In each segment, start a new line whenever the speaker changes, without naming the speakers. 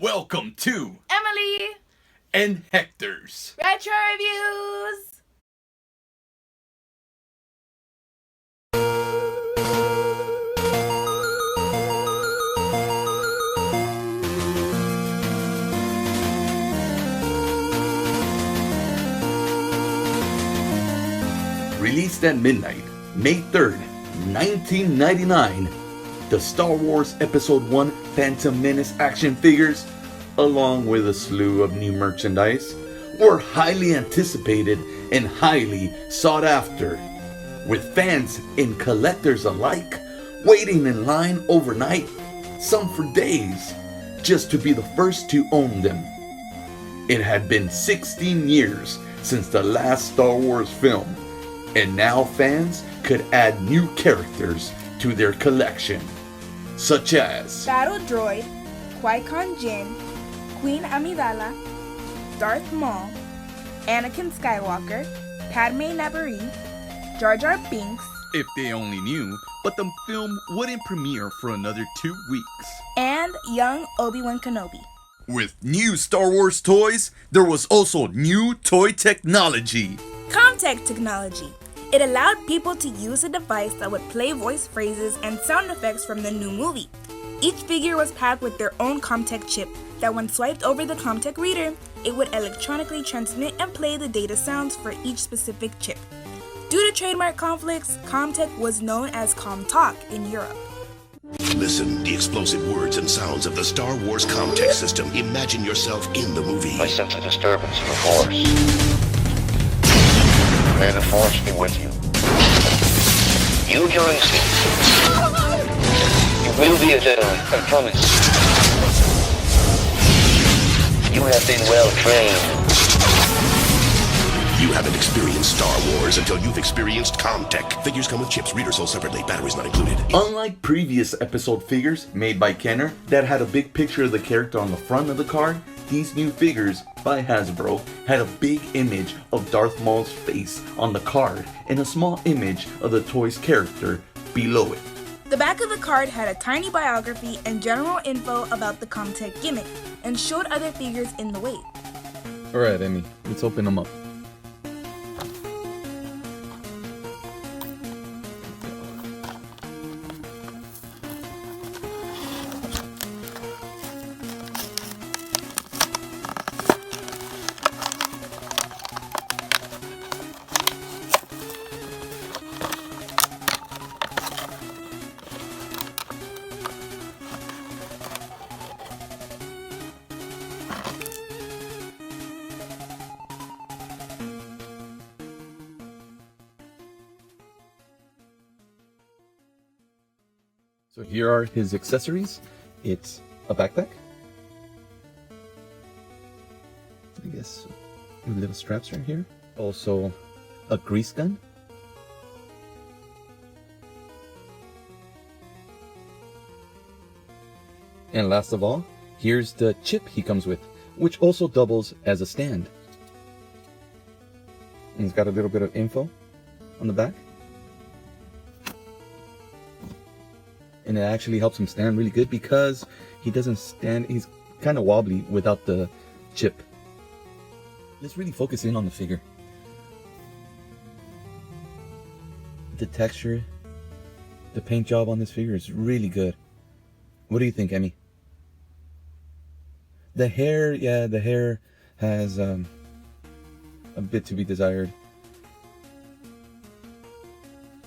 Welcome to
Emily
and Hector's
Retro Reviews.
Released at midnight, May 3rd, 1999, the Star Wars Episode 1 Phantom Menace action figures, along with a slew of new merchandise, were highly anticipated and highly sought after, with fans and collectors alike waiting in line overnight, some for days, just to be the first to own them. It had been 16 years since the last Star Wars film, and now fans could add new characters to their collection, such as
Battle Droid, Qui-Gon Jinn, Queen Amidala, Darth Maul, Anakin Skywalker, Padme Navarrete, Jar Jar Binks,
If They Only Knew, but the film wouldn't premiere for another 2 weeks.
and young Obi-Wan Kenobi.
With new Star Wars toys, there was also new toy technology.
CommTech technology. It allowed people to use a device that would play voice phrases and sound effects from the new movie. Each figure was packed with their own CommTech chip that when swiped over the CommTech reader, it would electronically transmit and play the data sounds for each specific chip. Due to trademark conflicts, CommTech was known as CommTalk in Europe.
Listen, the explosive words and sounds of the Star Wars CommTech system. Imagine yourself in the movie.
I sense a disturbance in the Force. May the Force be with you. You, your instincts. You will be a Jedi, I promise. You have been well trained.
You haven't experienced Star Wars until you've experienced CommTech. Figures come with chips, readers sold separately, batteries not included.
Unlike previous episode figures made by Kenner that had a big picture of the character on the front of the card, these new figures by Hasbro had a big image of Darth Maul's face on the card and a small image of the toy's character below it.
The back of the card had a tiny biography and general info about the CommTech gimmick and showed other figures in the wait.
Alright, Emmy, let's open them up. So here are his accessories. It's a backpack. I guess with little straps right here. Also a grease gun. And last of all, here's the chip he comes with, which also doubles as a stand. And it's got a little bit of info on the back. And it actually helps him stand really good because he doesn't stand, he's kind of wobbly without the chip. Let's really focus in on the figure. The texture, the paint job on this figure is really good. What do you think, Emmy? The hair, yeah, the hair has a bit to be desired.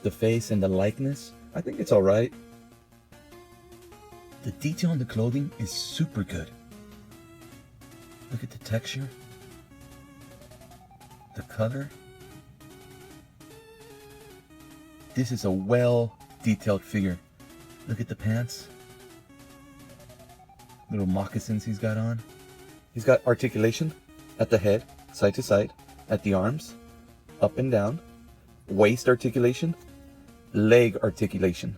The face and the likeness, I think it's alright. The detail on the clothing is super good. Look at the texture. The color. This is a well detailed figure. Look at the pants. Little moccasins he's got on. He's got articulation at the head, side to side, at the arms, up and down, waist articulation, leg articulation.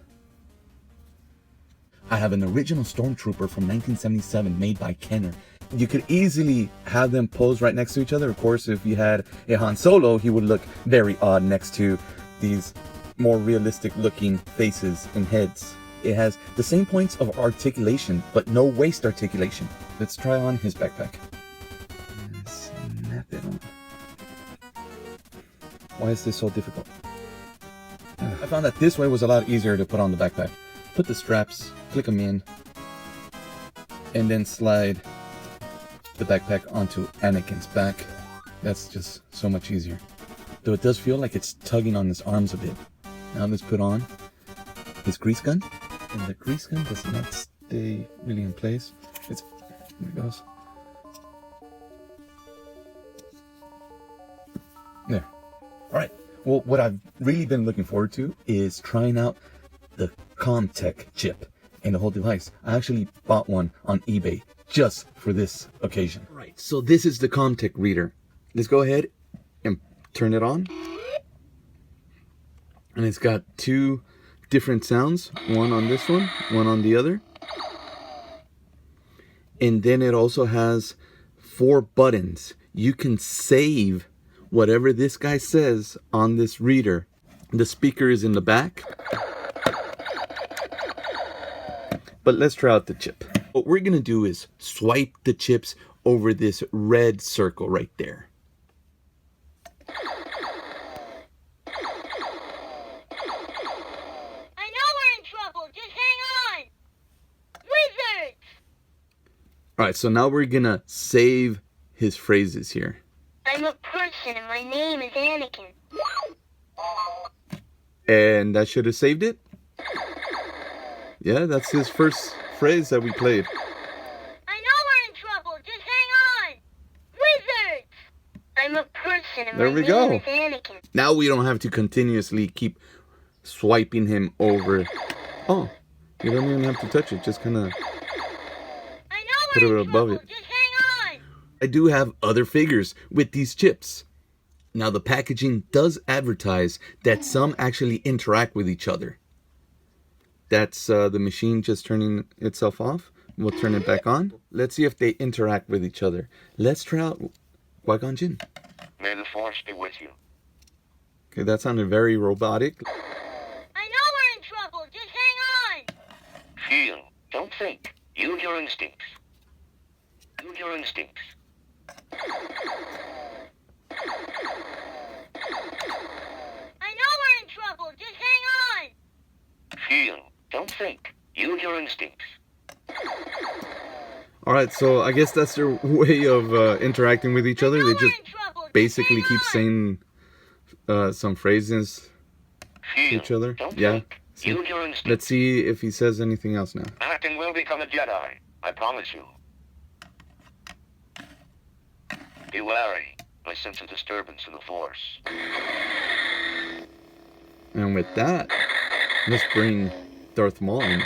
I have an original Stormtrooper from 1977 made by Kenner. You could easily have them pose right next to each other. Of course, if you had a Han Solo, he would look very odd next to these more realistic looking faces and heads it has the same points of articulation, but no waist articulation. Let's try on his backpack. Snap it on. Why is this so difficult? I found that this way was a lot easier to put on the backpack. Put the straps, click them in, and then slide the backpack onto Anakin's back. That's just so much easier. Though it does feel like it's tugging on his arms a bit. Now let's put on his grease gun. And the grease gun does not stay really in place. There it goes. There. Alright. Well, what I've really been looking forward to is trying out the CommTech chip and the whole device. I actually bought one on eBay just for this occasion. Right. So this is the CommTech reader. Let's go ahead and turn it on. And it's got two different sounds, one on this one on the other. And then it also has 4 buttons. You can save whatever this guy says on this reader. The speaker is in the back. But let's try out the chip. What we're gonna do is swipe the chips over this red circle right there. Alright, so now we're gonna save his phrases here.
I'm a person and my name is Anakin.
And that should have saved it? Yeah, that's his first phrase that we played.
I know we're in trouble, just hang on! Wizards! I'm a person and
There
my
we
name
go.
is Anakin.
Now we don't have to continuously keep swiping him over. Oh, you don't even have to touch it, just kind of put it above it.
Just hang on!
I do have other figures with these chips. Now the packaging does advertise that some actually interact with each other. That's the machine just turning itself off. We'll turn it back on. Let's see if they interact with each other. Let's try out Qui-Gon Jinn.
May the Force be with you.
Okay, that sounded very robotic.
I know we're in trouble, just hang on!
Feel, don't think. Use your instincts. Use your instincts.
I know we're in trouble, just hang on!
Feel, don't think. Use your instincts.
Alright, so I guess that's their way of interacting with each other.
I know
They
we're
just
in trouble,
basically
just
keep
hang
saying some phrases
Feel,
to each other.
don't
Yeah.
think. Use your instincts.
Let's see if he says anything else now.
Anakin will become a Jedi. I promise you. Be wary. I sense a disturbance in the Force.
And with that, let's bring Darth Maul in.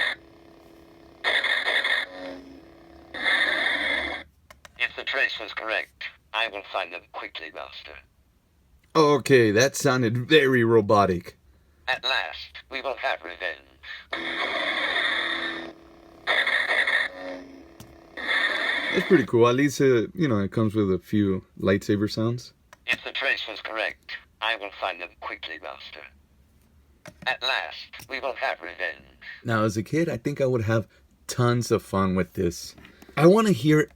If the trace was correct, I will find them quickly, Master.
Okay, that sounded very robotic.
At last, we will have revenge.
That's pretty cool. At least, it comes with a few lightsaber sounds.
If the trace was correct, I will find them quickly, Master. At last, we will have revenge.
Now, as a kid, I think I would have tons of fun with this. I want to hear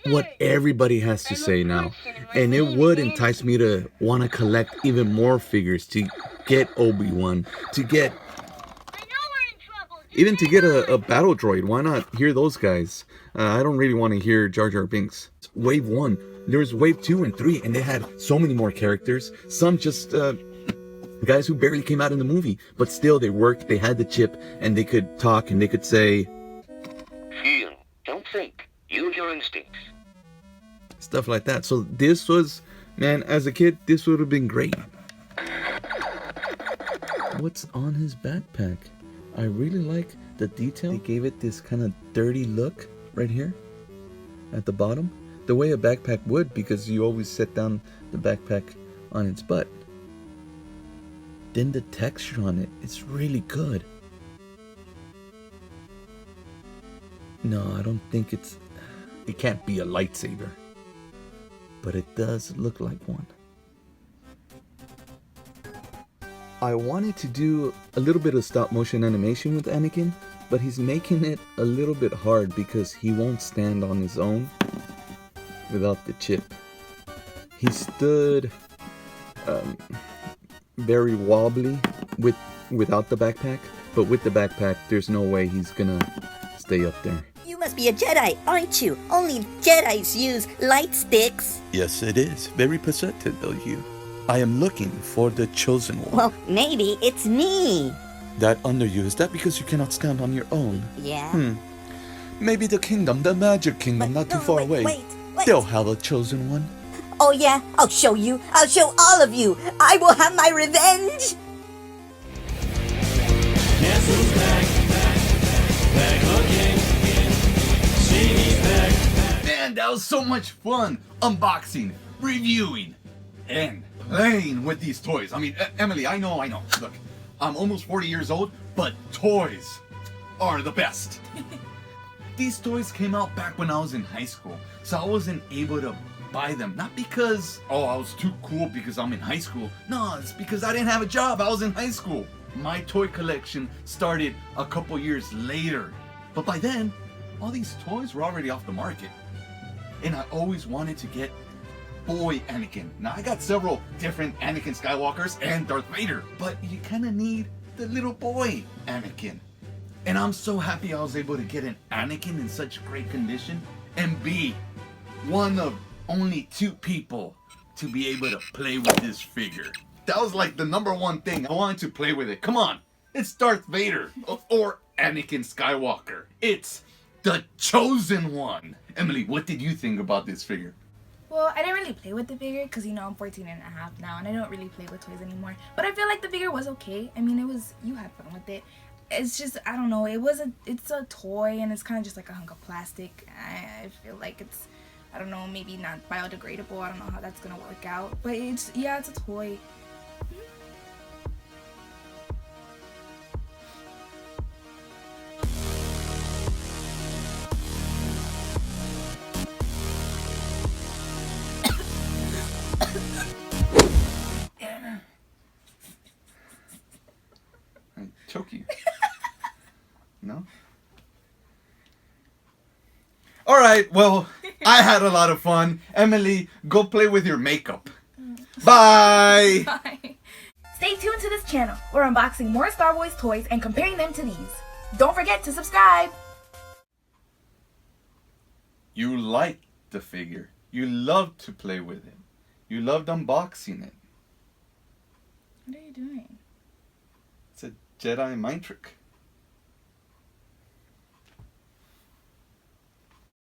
what everybody has to say now. And it would entice me to want to collect even more figures, to get Obi-Wan, to get...
I know we're in trouble, just
even to
hang
get
on!
a battle droid. Why not hear those guys? I don't really want to hear Jar Jar Binks. Wave 1. There was Wave 2 and 3, and they had so many more characters. Some just guys who barely came out in the movie, but still they worked, they had the chip, and they could talk, and they could say...
Feel, don't think. Use your instincts.
Stuff like that. So this was, man, as a kid, this would have been great. What's on his backpack? I really like the detail. They gave it this kind of dirty look right here at the bottom. The way a backpack would, because you always set down the backpack on its butt. Then the texture on it, it's really good. No, I don't think it can't be a lightsaber. But it does look like one. I wanted to do a little bit of stop motion animation with Anakin, but he's making it a little bit hard because he won't stand on his own without the chip. He stood very wobbly without the backpack, but with the backpack, there's no way he's gonna stay up there.
You must be a Jedi, aren't you? Only Jedis use light sticks.
Yes, it is. Very perceptible, you. I am looking for the chosen one.
Well, maybe it's me.
That under you, is that because you cannot stand on your own?
Yeah.
Maybe the kingdom, the magic kingdom, not too far away.
Wait.
They'll have a chosen one.
Oh yeah, I'll show you. I'll show all of you. I will have my revenge.
Man, that was so much fun unboxing, reviewing, and playing with these toys. I mean, Emily, I know. Look, I'm almost 40 years old, but toys are the best. These toys came out back when I was in high school, so I wasn't able to buy them. Not because, I was too cool because I'm in high school. No, it's because I didn't have a job. I was in high school. My toy collection started a couple years later. But by then, all these toys were already off the market. And I always wanted to get boy Anakin. Now, I got several different Anakin Skywalkers and Darth Vader, but you kind of need the little boy Anakin. And I'm so happy I was able to get an Anakin in such great condition and be one of only 2 people to be able to play with this figure. That was like the number one thing. I wanted to play with it. Come on. It's Darth Vader or Anakin Skywalker. It's the chosen one. Emily, what did you think about this figure?
Well, I didn't really play with the figure because, I'm 14 and a half now and I don't really play with toys anymore. But I feel like the figure was okay. I mean, you had fun with it. It's just, I don't know, it's a toy and it's kind of just like a hunk of plastic. I feel like it's, I don't know, maybe not biodegradable. I don't know how that's gonna work out. But it's a toy.
Choke you. No? Alright, well, I had a lot of fun. Emily, go play with your makeup. Bye!
Bye. Stay tuned to this channel. We're unboxing more Star Wars toys and comparing them to these. Don't forget to subscribe.
You liked the figure. You loved to play with it. You loved unboxing it.
What are you doing?
It's a Jedi mind trick.